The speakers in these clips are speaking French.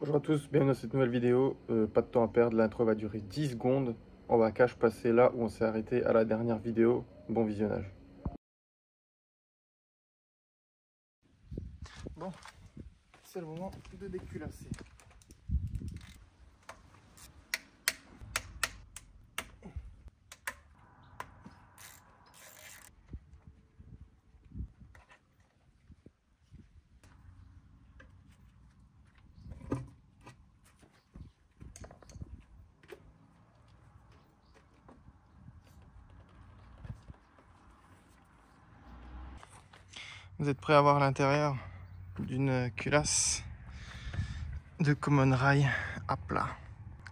Bonjour à tous, bienvenue dans cette nouvelle vidéo. Pas de temps à perdre, l'intro va durer 10 secondes. On va cash passer là où on s'est arrêté à la dernière vidéo. Bon visionnage. Bon, c'est le moment de déculasser. Vous êtes prêts à voir l'intérieur d'une culasse de Common Rail à plat,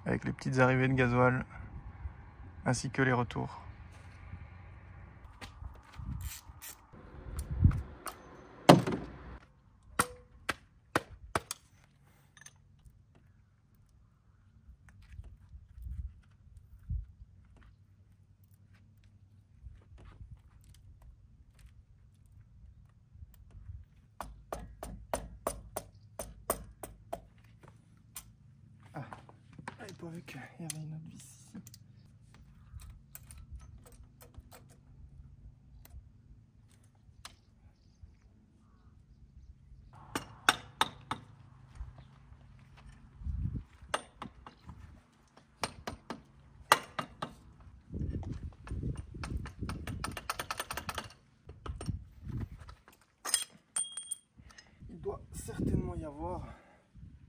avec les petites arrivées de gasoil ainsi que les retours. J'avais pas vu qu'il y avait une autre vis ici. Il doit certainement y avoir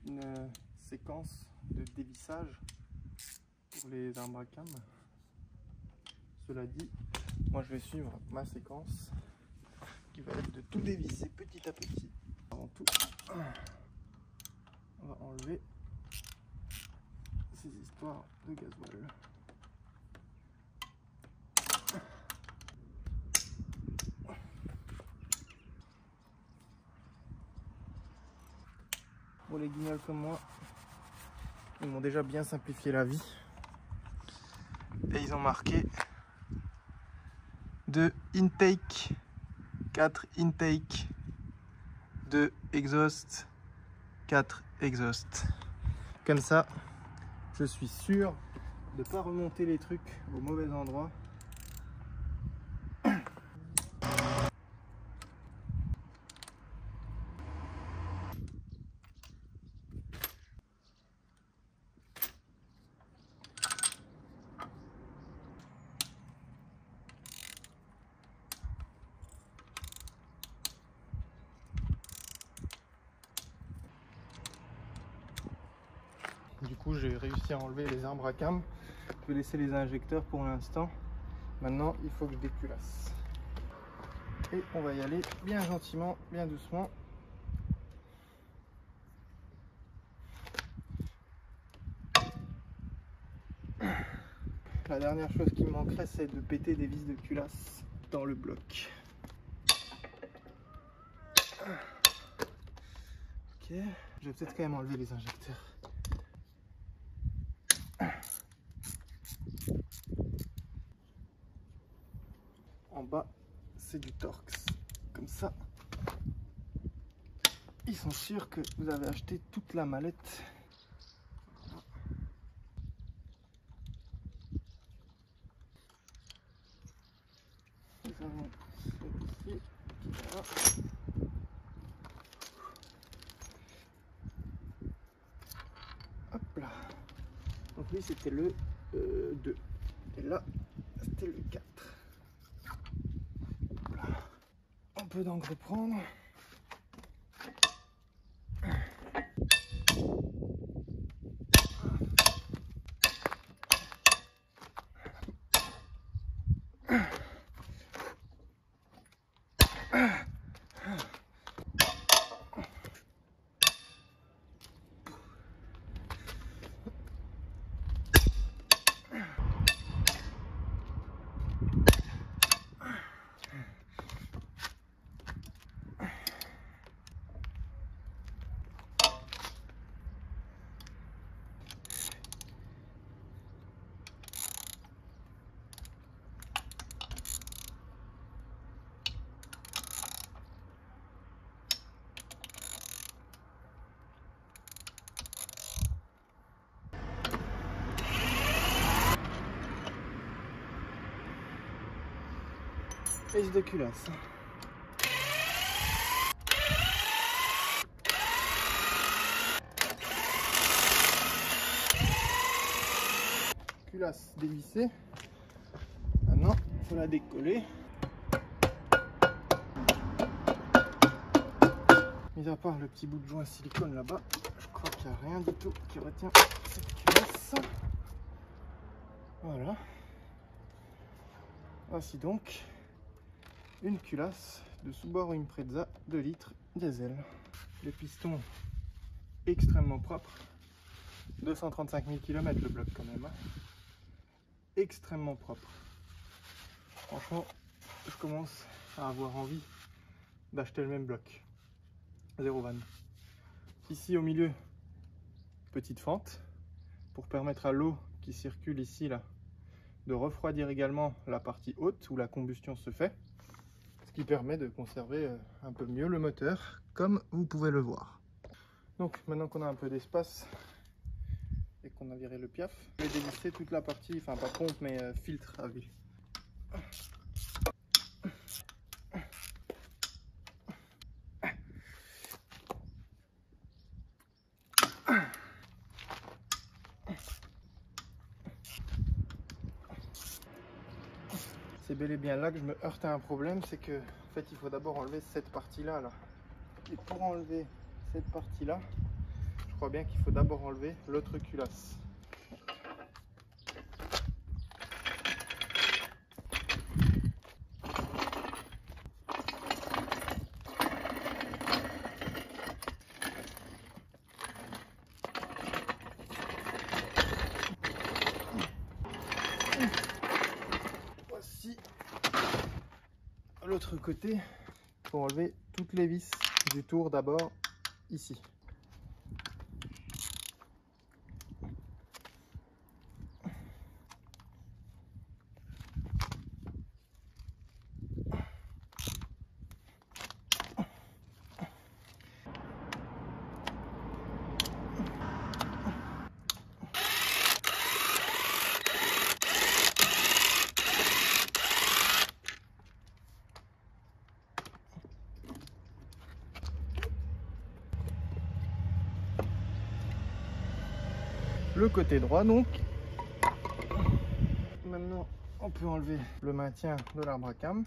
une séquence de dévissage pour les arbres à cam. Cela dit, moi je vais suivre ma séquence qui va être de tout dévisser petit à petit. Avant tout, on va enlever ces histoires de gasoil. Pour les guignols comme moi, ils m'ont déjà bien simplifié la vie. Et ils ont marqué 2 intake, 4 intake, 2 exhaust, 4 exhaust. Comme ça, je suis sûr de ne pas remonter les trucs au mauvais endroit. Du coup, j'ai réussi à enlever les arbres à cam. Je vais laisser les injecteurs pour l'instant. Maintenant, il faut que je déculasse. Et on va y aller bien gentiment, bien doucement. La dernière chose qui me manquerait, c'est de péter des vis de culasse dans le bloc. Ok, je vais peut-être quand même enlever les injecteurs. En bas, c'est du Torx. Comme ça, ils sont sûrs que vous avez acheté toute la mallette. Nous avons ici. Voilà. Hop là. Donc lui, c'était le 2. Et là, c'était le 4. Voilà. On peut donc reprendre. Prise de culasse. Culasse dévissée. Maintenant, il faut la décoller. Mis à part le petit bout de joint silicone là-bas, je crois qu'il n'y a rien du tout qui retient cette culasse. Voilà. Voici donc une culasse de Subaru Impreza 2 litres diesel. Les pistons extrêmement propres. 235 000 km le bloc quand même. Hein. Extrêmement propre. Franchement, je commence à avoir envie d'acheter le même bloc. 0 vanne. Ici au milieu, petite fente pour permettre à l'eau qui circule ici là de refroidir également la partie haute où la combustion se fait, ce qui permet de conserver un peu mieux le moteur comme vous pouvez le voir. Donc maintenant qu'on a un peu d'espace et qu'on a viré le piaf, je vais dévisser toute la partie, enfin pas pompe mais filtre à vue. C'est bel et bien là que je me heurte à un problème, c'est que en fait il faut d'abord enlever cette partie là. Et pour enlever cette partie là, je crois bien qu'il faut d'abord enlever l'autre culasse. Voici l'autre côté pour enlever toutes les vis du tour d'abord ici. Le côté droit donc. Maintenant on peut enlever le maintien de l'arbre à cam.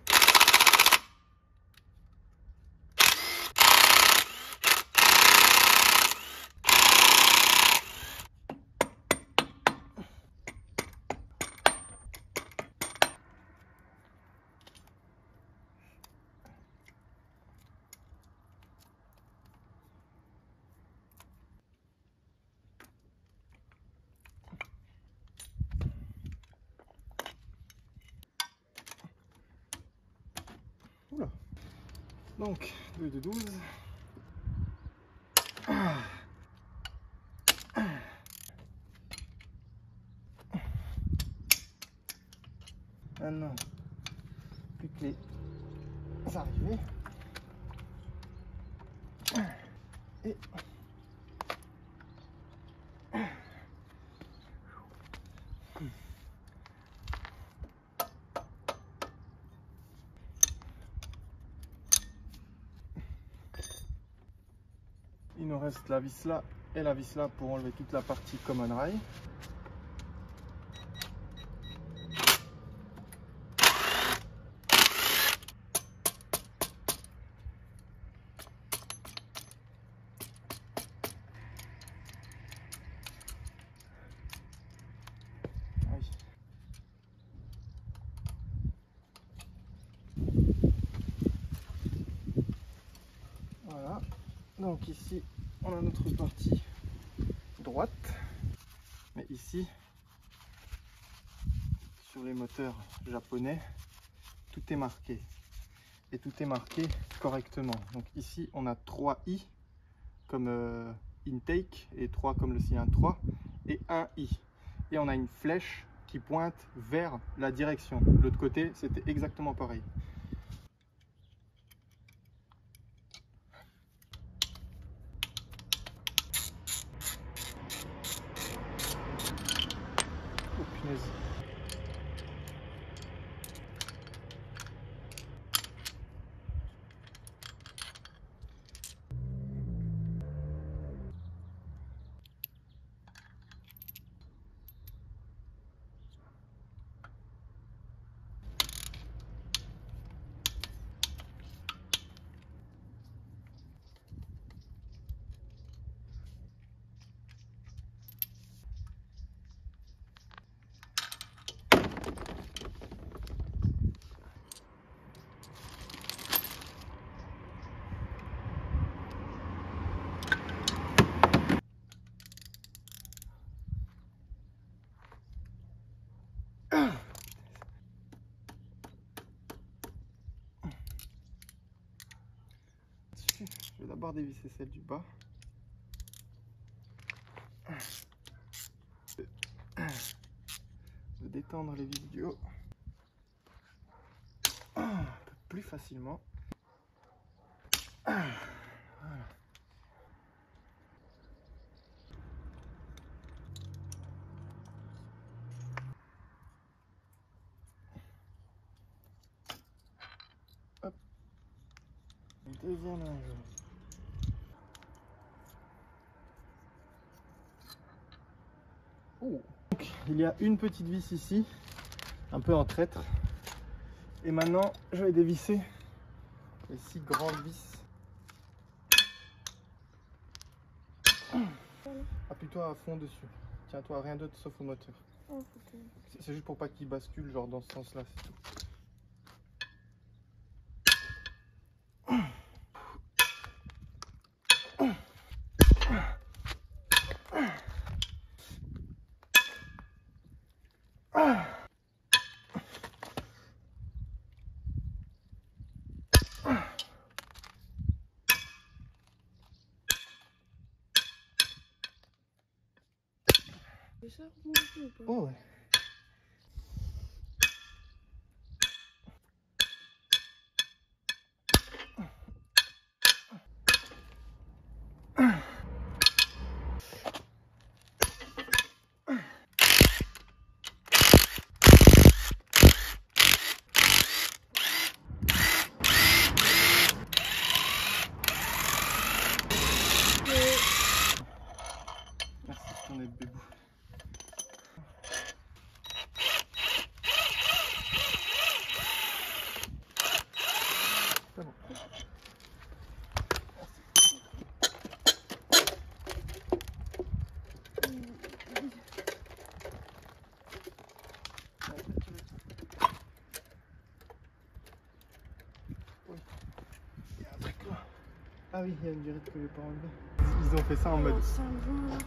Oula. Donc 2 de 12. Maintenant, plus que les arrivées. Et il nous reste la vis là et la vis là pour enlever toute la partie common rail. Voilà, donc ici on a notre partie droite, mais ici sur les moteurs japonais tout est marqué et tout est marqué correctement. Donc ici on a 3 i comme intake et 3 comme le cylindre 3 et 1 i, et on a une flèche qui pointe vers la direction. De l'autre côté c'était exactement pareil. vais d'abord dévisser celle du bas. De détendre les vis du haut un peu plus facilement. Voilà. Hop. Deuxième linge. Oh. Donc, il y a une petite vis ici, un peu en traître. Et maintenant, je vais dévisser les 6 grandes vis. Appuie-toi à fond dessus. Tiens-toi à rien d'autre sauf au moteur. Oh, C'est juste pour pas qu'il bascule genre dans ce sens-là, c'est tout. Ça remonte ou pas? Oh ouais. Merci, ton aide bébou. C'est bon. Oui. Il y a un truc là. Ah oui, il y a une durite que j'ai pas enlevée. Ils ont fait ça en mode. C'est un joint là.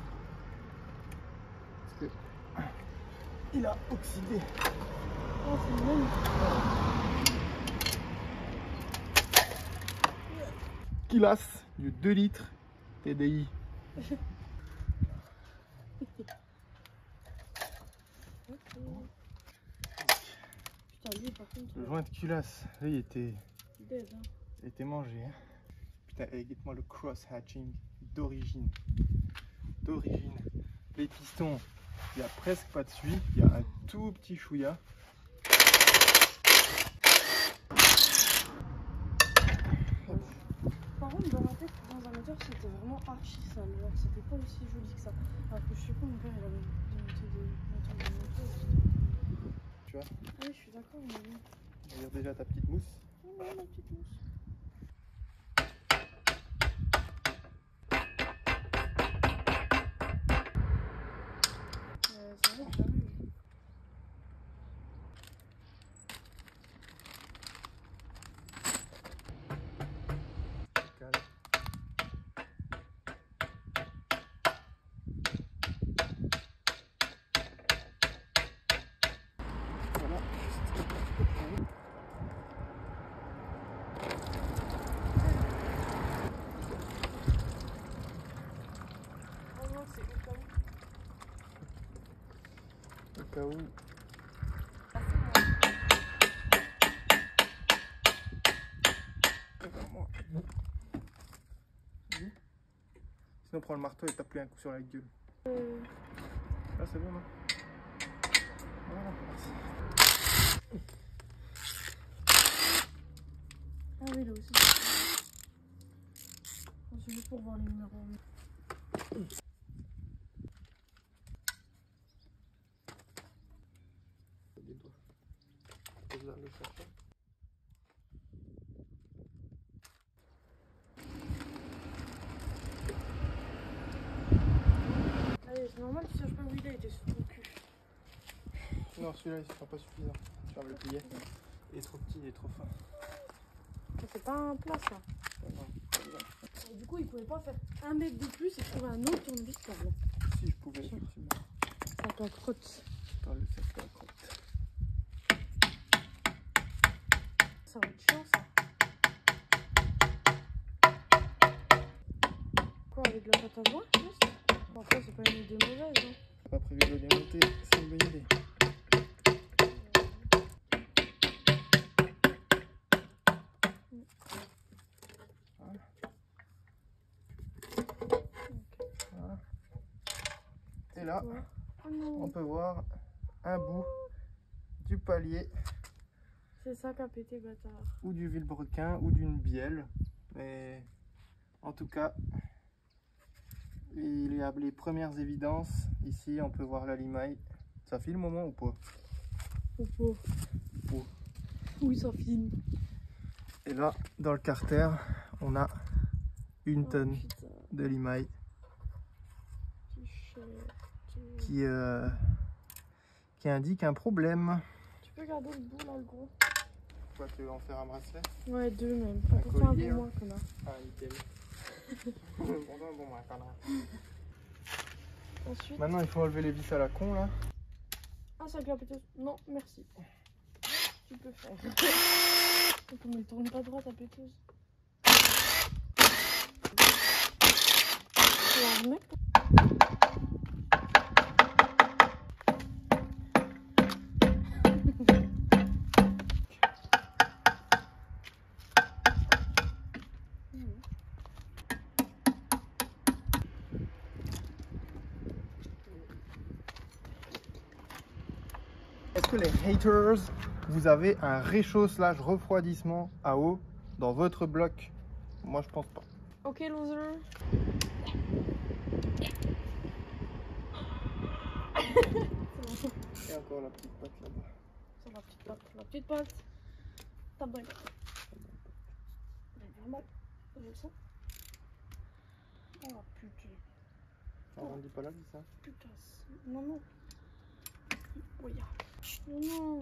Parce que il a oxydé. Oh, c'est le même. Kilas du 2 litres TDI. Putain, lui par contre. Le joint de culasse, là, il était Dead, hein. mangé. Hein. Putain, regarde-moi le cross-hatching d'origine. D'origine. Les pistons, il n'y a presque pas de suie. Il y a un tout petit chouïa. Par contre, dans ma tête, dans un moteur, c'était vraiment archi sale. Genre, c'était pas aussi joli que ça. Alors que je sais pas, mon père, il avait démonté des moteurs. Tu vois, Ah oui, je suis d'accord, mais bon. regarde déjà ta petite mousse. Oh non, la petite mousse. C'est vrai que j'arrive. Calme. Voilà. Oh non, c'est au cas où. Au cas où. Sinon, prends le marteau et tape-lui un coup sur la gueule. Là, c'est bon, non? Voilà, merci. Ah oui, là aussi. Oh, c'est juste pour voir les numéros. Des doigts. Pose là, le serpent. Allez, c'est normal, tu cherches pas où il est, il était sur ton cul. Non, celui-là, il sera pas suffisant. Ferme le plié. Il est trop petit, il est trop fin. C'est pas un plat, ça. Non, Et du coup, il pouvait pas faire un mec de plus et trouver un autre tournevis pas blanc. si je pouvais, effectivement. Ça t'en crotte. Dans le sac à crotte. Ça va être chiant, ça. avec la pâte à doigts, juste. Après, c'est pas une idée mauvaise. Hein. Pas prévu de le démonter, c'est une bonne idée. Voilà. Voilà. Et là, on peut voir un bout du palier. C'est ça qu'a pété, bâtard. Ou du vilebrequin ou d'une bielle. Mais en tout cas, il y a les premières évidences. Ici, on peut voir la limaille. Ça file le moment ou pas? Ou pas. Oui, ça filme. Et là, dans le carter, on a une tonne de limaille qui indique un problème. Tu peux garder le bout là, le gros? Quoi, tu veux en faire un bracelet? Ouais, deux même. Un Pour faire un collier, peu moins, connard. Ah, nickel. Bon, connard. Ensuite... Maintenant, il faut enlever les vis à la con, là. Ah, c'est avec la péteuse. Non, merci. Tu peux faire. Comment elle tourne pas droit ta péteuse? Tu vas en remettre? Est-ce que les haters, vous avez un réchaud/refroidissement à eau dans votre bloc? Moi, je pense pas. Ok, loser. Et encore la petite patte là-bas. C'est la petite patte. La petite patte. T'as bien. Elle est mal. Je le sens. Oh putain. Arrondis pas la vis, hein. Putain. Non, non. Oui. Non, non.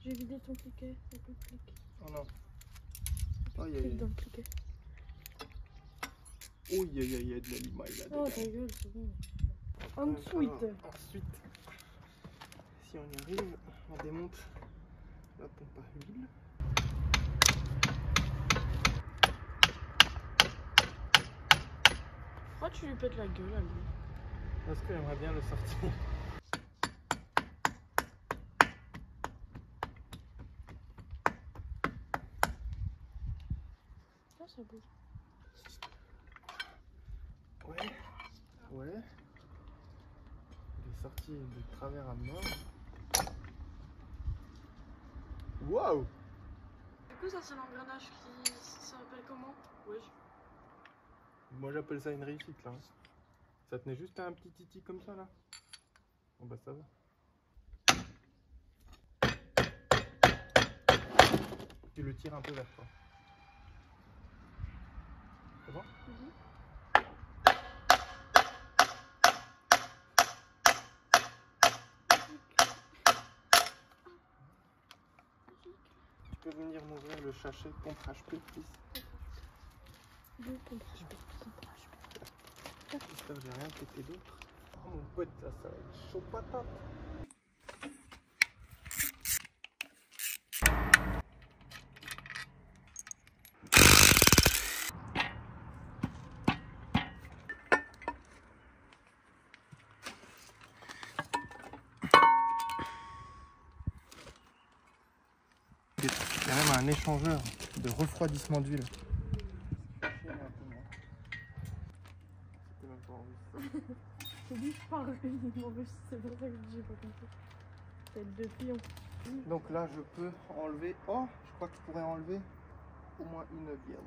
J'ai vidé ton cliquet. Ça peut cliquer. Oh non. Clique dans le cliquet. Oh, il y a de la limaille là. Oh, ta gueule, c'est bon. Ensuite. Ensuite, si on y arrive, on démonte la pompe à huile. Pourquoi tu lui pètes la gueule à lui? Parce que j'aimerais bien le sortir. Ah, ça bouge. Ouais. Il est sorti de travers à mort. Waouh! Du coup, ça c'est l'engrenage qui s'appelle comment? Ouais. Moi j'appelle ça une réussite là. Ça tenait juste à un petit titi comme ça là. Bon bah ça va. Tu le tires un peu vers toi. C'est bon? Tu peux venir m'ouvrir le sachet pompe HP, please? Le pompe HP. J'espère que j'ai rien pété d'autre. Oh mon pote, ça va être chaud patate. Il y a même un échangeur de refroidissement d'huile. J'ai dit je parle uniquement russe, c'est pour ça que j'ai pas compris. Tête de pion. Donc là je peux enlever, oh je crois que je pourrais enlever au moins une bière.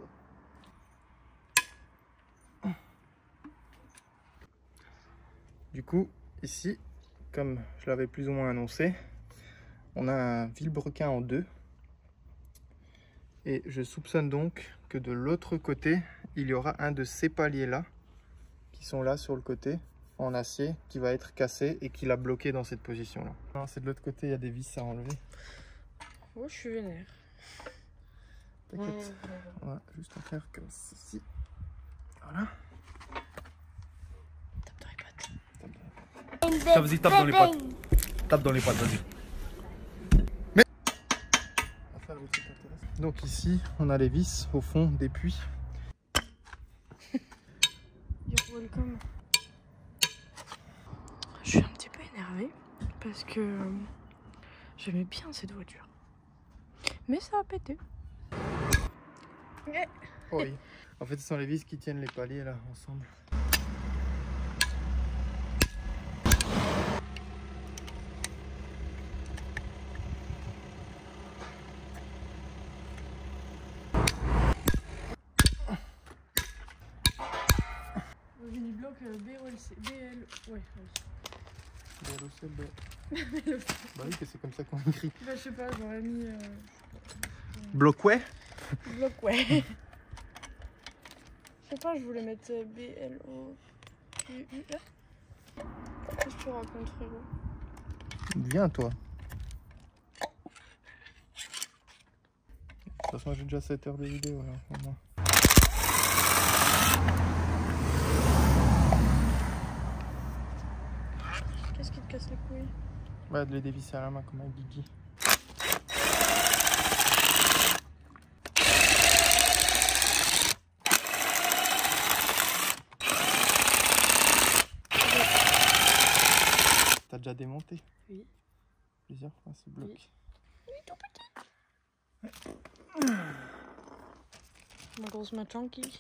Du coup ici, comme je l'avais plus ou moins annoncé, on a un vilebrequin en deux. Et je soupçonne donc que de l'autre côté, il y aura un de ces paliers là, qui sont là sur le côté, en acier, qui va être cassé et qui l'a bloqué dans cette position là. Non, c'est de l'autre côté, il y a des vis à enlever. Ouais, je suis vénère. T'inquiète, on va juste en faire comme ceci. Voilà. Tape dans les pattes. Tiens, vas-y, tape dans les pattes. Tape dans les pattes, vas-y. Donc ici, on a les vis au fond des puits. Il welcome. Je suis un petit peu énervée parce que j'aimais bien cette voiture. Mais ça a pété. Yeah. Oui. En fait, ce sont les vis qui tiennent les paliers là ensemble. Unibloc BLC. Ouais. BLOCB. Bah oui, que c'est comme ça qu'on écrit. Bah, je sais pas, j'aurais mis. Bloc ouais. Bloc, ouais. Je sais pas, je voulais mettre BLOUUE. Qu'est-ce que tu racontes, frérot? Viens, toi. De toute façon, j'ai déjà 7 heures de vidéo là. Au moins. Qu'est-ce qui te casse les couilles? Ouais, de les dévisser à la main comme un Guigui. T'as déjà démonté? Oui. Plusieurs fois ce bloc. Oui. Oui, tout petit. Ma grosse machanki.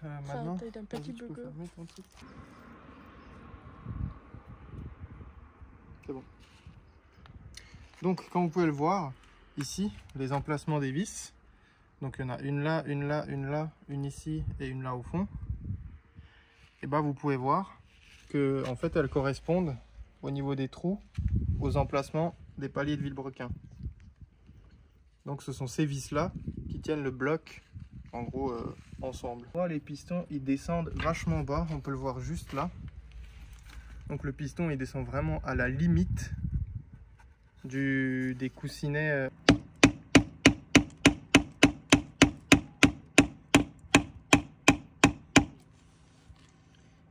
Maintenant, taille d'un petit vas-y, tu peux burger. fermer ton truc. C'est bon. Donc, comme vous pouvez le voir, ici, les emplacements des vis. Donc, il y en a une là, une là, une là, une ici et une là au fond. Et bah, vous pouvez voir que, en fait, elles correspondent au niveau des trous aux emplacements des paliers de vilebrequin. Donc, ce sont ces vis là qui tiennent le bloc, en gros, ensemble. Les pistons, ils descendent vachement bas. On peut le voir juste là. Donc, le piston, il descend vraiment à la limite des coussinets.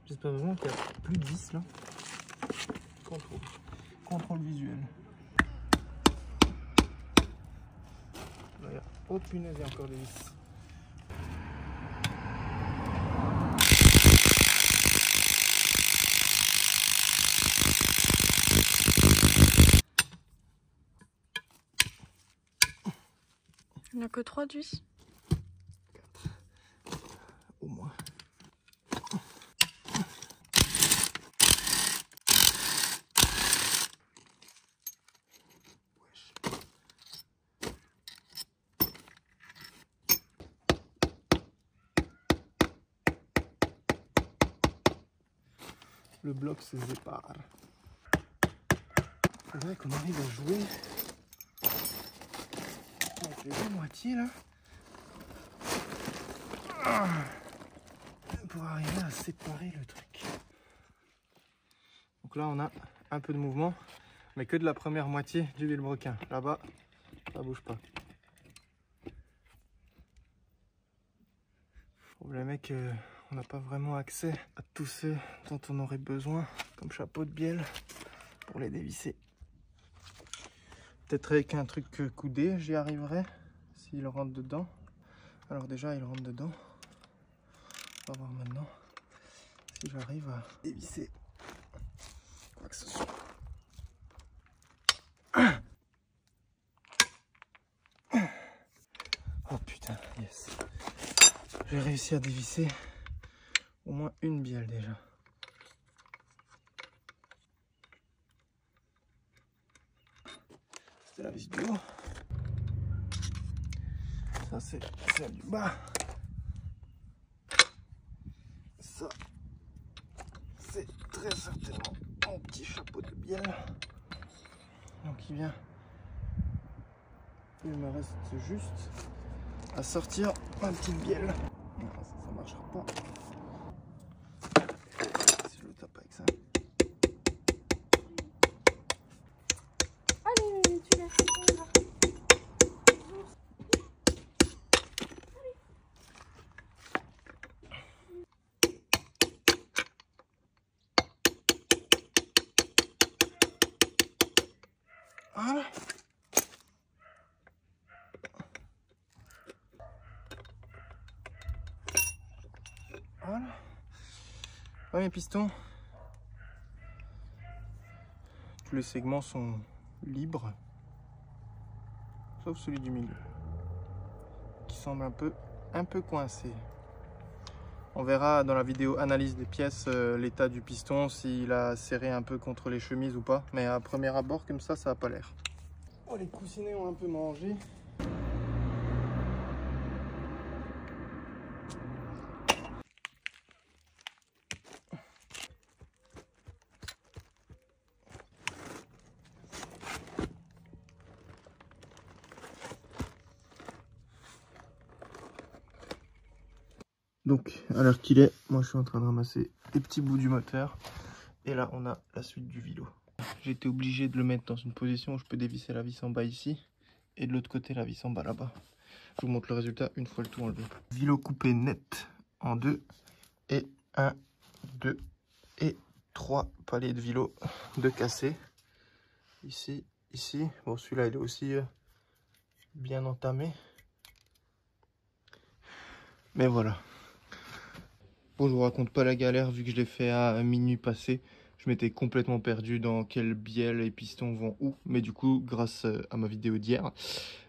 J'espère vraiment qu'il n'y a plus de vis là. Contrôle visuel. Là, il y a... Oh punaise, il y a encore des vis. Il n'y a que 3 vis. 4. Au moins. Le bloc se sépare. Il faudrait qu'on arrive à jouer avec les deux moitiés là. Pour arriver à séparer le truc. Donc là on a un peu de mouvement, mais que de la première moitié du vilebrequin. Là-bas, ça bouge pas. Le problème est que on n'a pas vraiment accès à tous ceux dont on aurait besoin, comme chapeau de bielle, pour les dévisser. Peut-être avec un truc coudé, j'y arriverai, s'il rentre dedans. Alors déjà, il rentre dedans. On va voir maintenant si j'arrive à dévisser quoi que ce soit. Oh putain, yes. J'ai réussi à dévisser au moins une bielle déjà. C'était la vis du haut. Ça c'est celle du bas. Ça c'est très certainement mon petit chapeau de bielle. Donc il vient. Il me reste juste à sortir ma petite bielle. Non, ça marchera pas. Si je le tape avec ça. Allez, tu laisses. Voilà. Voilà. Premier piston. Tous les segments sont libres, sauf celui du milieu, qui semble un peu coincé. On verra dans la vidéo analyse des pièces l'état du piston, s'il a serré un peu contre les chemises ou pas. Mais à premier abord, comme ça n'a pas l'air. Oh, les coussinets ont un peu mangé. Donc, à l'heure qu'il est, moi je suis en train de ramasser les petits bouts du moteur. Et là, on a la suite du vélo. J'ai été obligé de le mettre dans une position où je peux dévisser la vis en bas ici. Et de l'autre côté, la vis en bas là-bas. Je vous montre le résultat une fois le tout enlevé. Vélo coupé net en deux. Et 1, 2 et 3 paliers de vélo de cassé. Ici, ici. Bon, celui-là, il est aussi bien entamé. Mais voilà. Bon, je vous raconte pas la galère vu que je l'ai fait à minuit passé. Je m'étais complètement perdu dans quel bielle et piston vont où. Mais du coup, grâce à ma vidéo d'hier,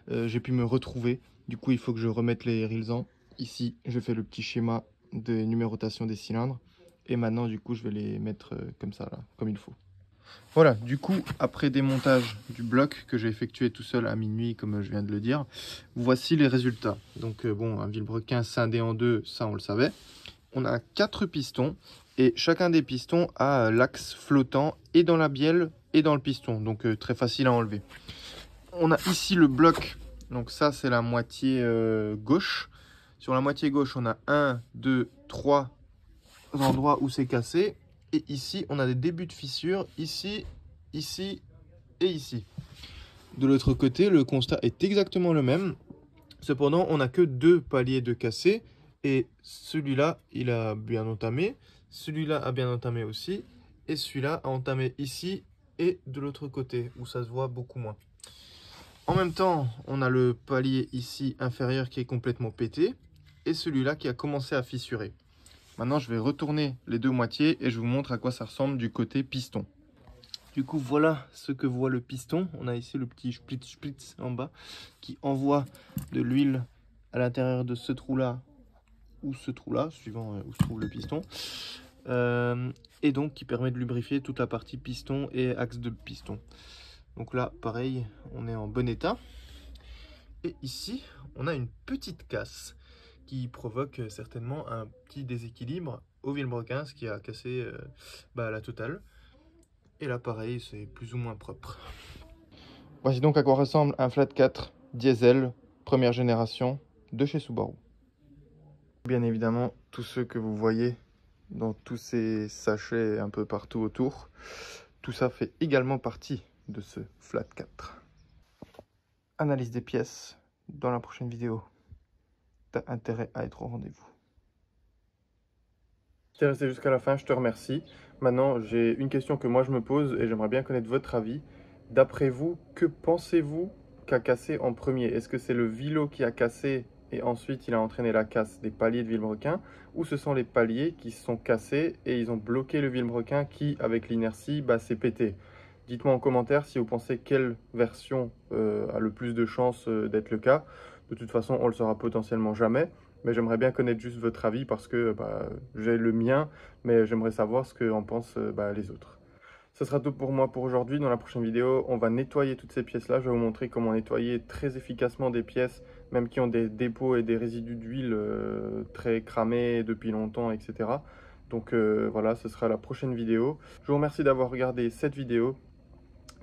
j'ai pu me retrouver. Du coup, il faut que je remette les rails. Ici, je fais le petit schéma de numérotation des cylindres. Et maintenant, du coup, je vais les mettre comme ça, là, comme il faut. Voilà, du coup, après démontage du bloc que j'ai effectué tout seul à minuit, comme je viens de le dire, voici les résultats. Donc, bon, un vilebrequin scindé en deux, ça, on le savait. On a 4 pistons et chacun des pistons a l'axe flottant et dans la bielle et dans le piston. Donc très facile à enlever. On a ici le bloc. Donc ça c'est la moitié gauche. Sur la moitié gauche on a 1, 2, 3 endroits où c'est cassé. Et ici on a des débuts de fissures. Ici, ici et ici. De l'autre côté le constat est exactement le même. Cependant on n'a que 2 paliers de cassé. Et celui-là, il a bien entamé. Celui-là a bien entamé aussi. Et celui-là a entamé ici et de l'autre côté, où ça se voit beaucoup moins. En même temps, on a le palier ici inférieur qui est complètement pété. Et celui-là qui a commencé à fissurer. Maintenant, je vais retourner les deux moitiés et je vous montre à quoi ça ressemble du côté piston. Du coup, voilà ce que voit le piston. On a ici le petit splitz en bas qui envoie de l'huile à l'intérieur de ce trou-là ou ce trou-là, suivant où se trouve le piston. Et donc qui permet de lubrifier toute la partie piston et axe de piston. Donc là, pareil, on est en bon état. Et ici, on a une petite casse qui provoque certainement un petit déséquilibre au vilebrequin, ce qui a cassé la totale. Et là, pareil, c'est plus ou moins propre. Voici donc à quoi ressemble un Flat 4 diesel, première génération, de chez Subaru. Bien évidemment, tous ceux que vous voyez dans tous ces sachets un peu partout autour, tout ça fait également partie de ce Flat 4. Analyse des pièces dans la prochaine vidéo. T'as intérêt à être au rendez-vous. Si t'es resté jusqu'à la fin, je te remercie. Maintenant, j'ai une question que moi je me pose et j'aimerais bien connaître votre avis. D'après vous, que pensez-vous qu'a cassé en premier? Est-ce que c'est le vélo qui a cassé et ensuite il a entraîné la casse des paliers de vilebrequin, ou ce sont les paliers qui se sont cassés et ils ont bloqué le vilebrequin qui, avec l'inertie, s'est pété? Dites-moi en commentaire si vous pensez quelle version a le plus de chances d'être le cas. De toute façon, on le saura potentiellement jamais, mais j'aimerais bien connaître juste votre avis parce que j'ai le mien, mais j'aimerais savoir ce qu'en pensent les autres. Ce sera tout pour moi pour aujourd'hui. Dans la prochaine vidéo, on va nettoyer toutes ces pièces-là. Je vais vous montrer comment nettoyer très efficacement des pièces, même qui ont des dépôts et des résidus d'huile très cramés depuis longtemps, etc. Donc voilà, ce sera la prochaine vidéo. Je vous remercie d'avoir regardé cette vidéo.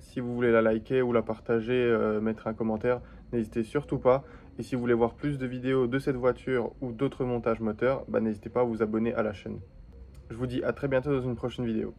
Si vous voulez la liker ou la partager, mettre un commentaire, n'hésitez surtout pas. Et si vous voulez voir plus de vidéos de cette voiture ou d'autres montages moteurs, n'hésitez pas à vous abonner à la chaîne. Je vous dis à très bientôt dans une prochaine vidéo.